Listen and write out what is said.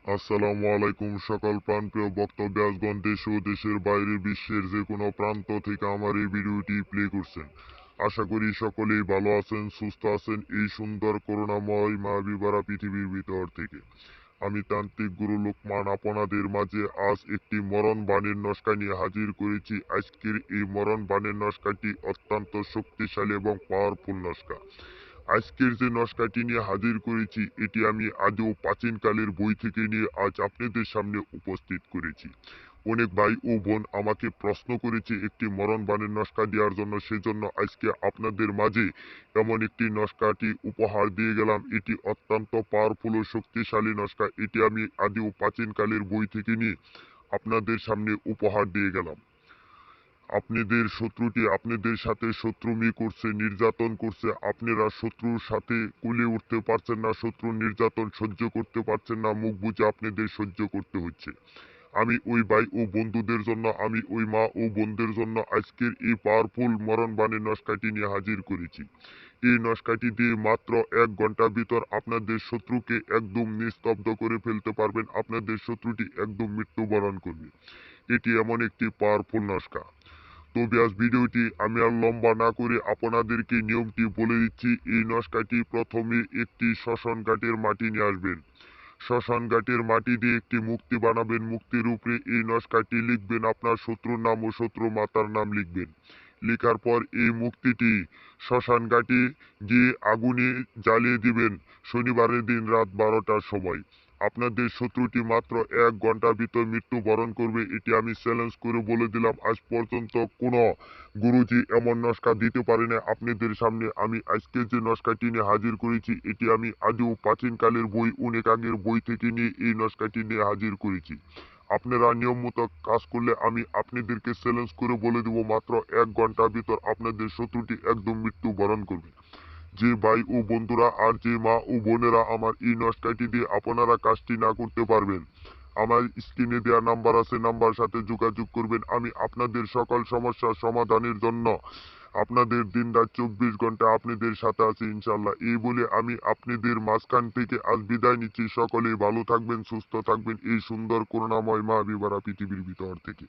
আসসালামু আলাইকুম সকল প্রাণপ্রিয় বক্তব্যাসগণ, দেশ ও দেশের বাইরে বিশ্বের যে কোনো প্রান্ত থেকে আমার এই ভিডিওটি প্লে করছেন। আশা করি সকলেই ভালো আছেন, সুস্থ আছেন এই সুন্দর করুণাময় মায়াবিভরা পৃথিবীর ভিতর থেকে। আমি তান্ত্রিক গুরু লোকমান আপনাদের মাঝে আজ একটি মরণ বাণীর নস্কা নিয়ে হাজির করেছি। আজকের এই মরণ বাণীর নস্কাটি অত্যন্ত শক্তিশালী এবং পাওয়ারফুল নস্কা। আজকের যে নস্কাটি নিয়ে হাজির করেছি এটি আমি আজও প্রাচীনকালের বই থেকে নিয়ে আজ আপনাদের সামনে উপস্থিত করেছি। অনেক ভাই ও বোন আমাকে প্রশ্ন করেছে একটি মরণ বাণীর নস্কা দেওয়ার জন্য, সেজন্য আজকে আপনাদের মাঝে এমন একটি নস্কাটি উপহার দিয়ে গেলাম। এটি অত্যন্ত পাওয়ারফুল ও শক্তিশালী নস্কা। এটি আমি আজও প্রাচীনকালের বই থেকে নিয়ে আপনাদের সামনে উপহার দিয়ে গেলাম। আপনাদের শত্রুটি আপনাদের সাথে শত্রুমি করছে, নির্যাতন করছে, আপনারা শত্রুর সাথে কুলে উঠতে পারছেন না, শত্রুর নির্যাতন সহ্য করতে পারছেন না, মুখ বুজে আপনাদের সহ্য করতে হচ্ছে। আমি ওই ভাই ও বন্ধুদের জন্য, আমি ওই মা ও বোনদের জন্য আজকের এই পাওয়ারফুল মরণ বাণীর নস্কাটি নিয়ে হাজির করেছি। এই নস্কাটি দিয়ে মাত্র 1 ঘন্টার ভিতর আপনাদের শত্রুকে একদম নিস্তব্ধ করে ফেলতে পারবেন। আপনাদের শত্রুটি একদম মৃত্যুবরণ করবে। এটি এমন একটি পাওয়ারফুল নস্কা। তো ব্যাস, ভিডিওটি আমি আর লম্বা না করে আপনাদেরকে নিয়মটি বলে দিচ্ছি। এই নস্কাটি প্রথমে একটি শ্মশান ঘাটের মাটি নিয়ে আসবেন। শ্মশান ঘাটের মাটি দিয়ে একটি মূর্তি বানাবেন। মূর্তির উপরে এই নস্কাটি লিখবেন, আপনার শত্রুর নাম ও শত্রু মাতার নাম লিখবেন। লেখার পর এই মূর্তিটি শ্মশান ঘাটে গিয়ে আগুনে জ্বালিয়ে দিবেন শনিবারের দিন রাত 12টার সময়। আপনাদের শত্রুটি মাত্র 1 ঘন্টার ভিতর মৃত্যুবরণ করবে। এটি আমি চ্যালেঞ্জ করে বলে দিলাম। আজ পর্যন্ত কোনো গুরুজি এমন নস্কা দিতে পারে না আপনাদের সামনে। আমি আজকে যে নস্কাটি নিয়ে হাজির করেছি এটি আমি আজও প্রাচীনকালের বই, অনেক আগের বই থেকে নিয়ে এই নস্কাটি নিয়ে হাজির করেছি। আপনারা নিয়ম মতো কাজ করলে আমি আপনাদেরকে চ্যালেঞ্জ করে বলে দেব, মাত্র 1 ঘন্টার ভিতর আপনাদের শত্রুটি একদম মৃত্যুবরণ করবে। যে ভাই ও বন্ধুরা আর যে মা ও বোনেরা আমার এই নস্কাটি দিয়ে আপনারা কাজটি না করতে পারবেন, আমার স্ক্রিনে দেওয়া নাম্বার আছে, নাম্বার সাথে যোগাযোগ করবেন। আমি আপনাদের সকল সমস্যার সমাধানের জন্য আপনাদের দিন রাত 24 ঘন্টা আপনাদের সাথে আছি ইনশাল্লাহ। এই বলে আমি আপনাদের মাঝখান থেকে আজ বিদায় নিচ্ছি। সকলেই ভালো থাকবেন, সুস্থ থাকবেন এই সুন্দর করুণাময় মা বিবারা পৃথিবীর ভিতর থেকে।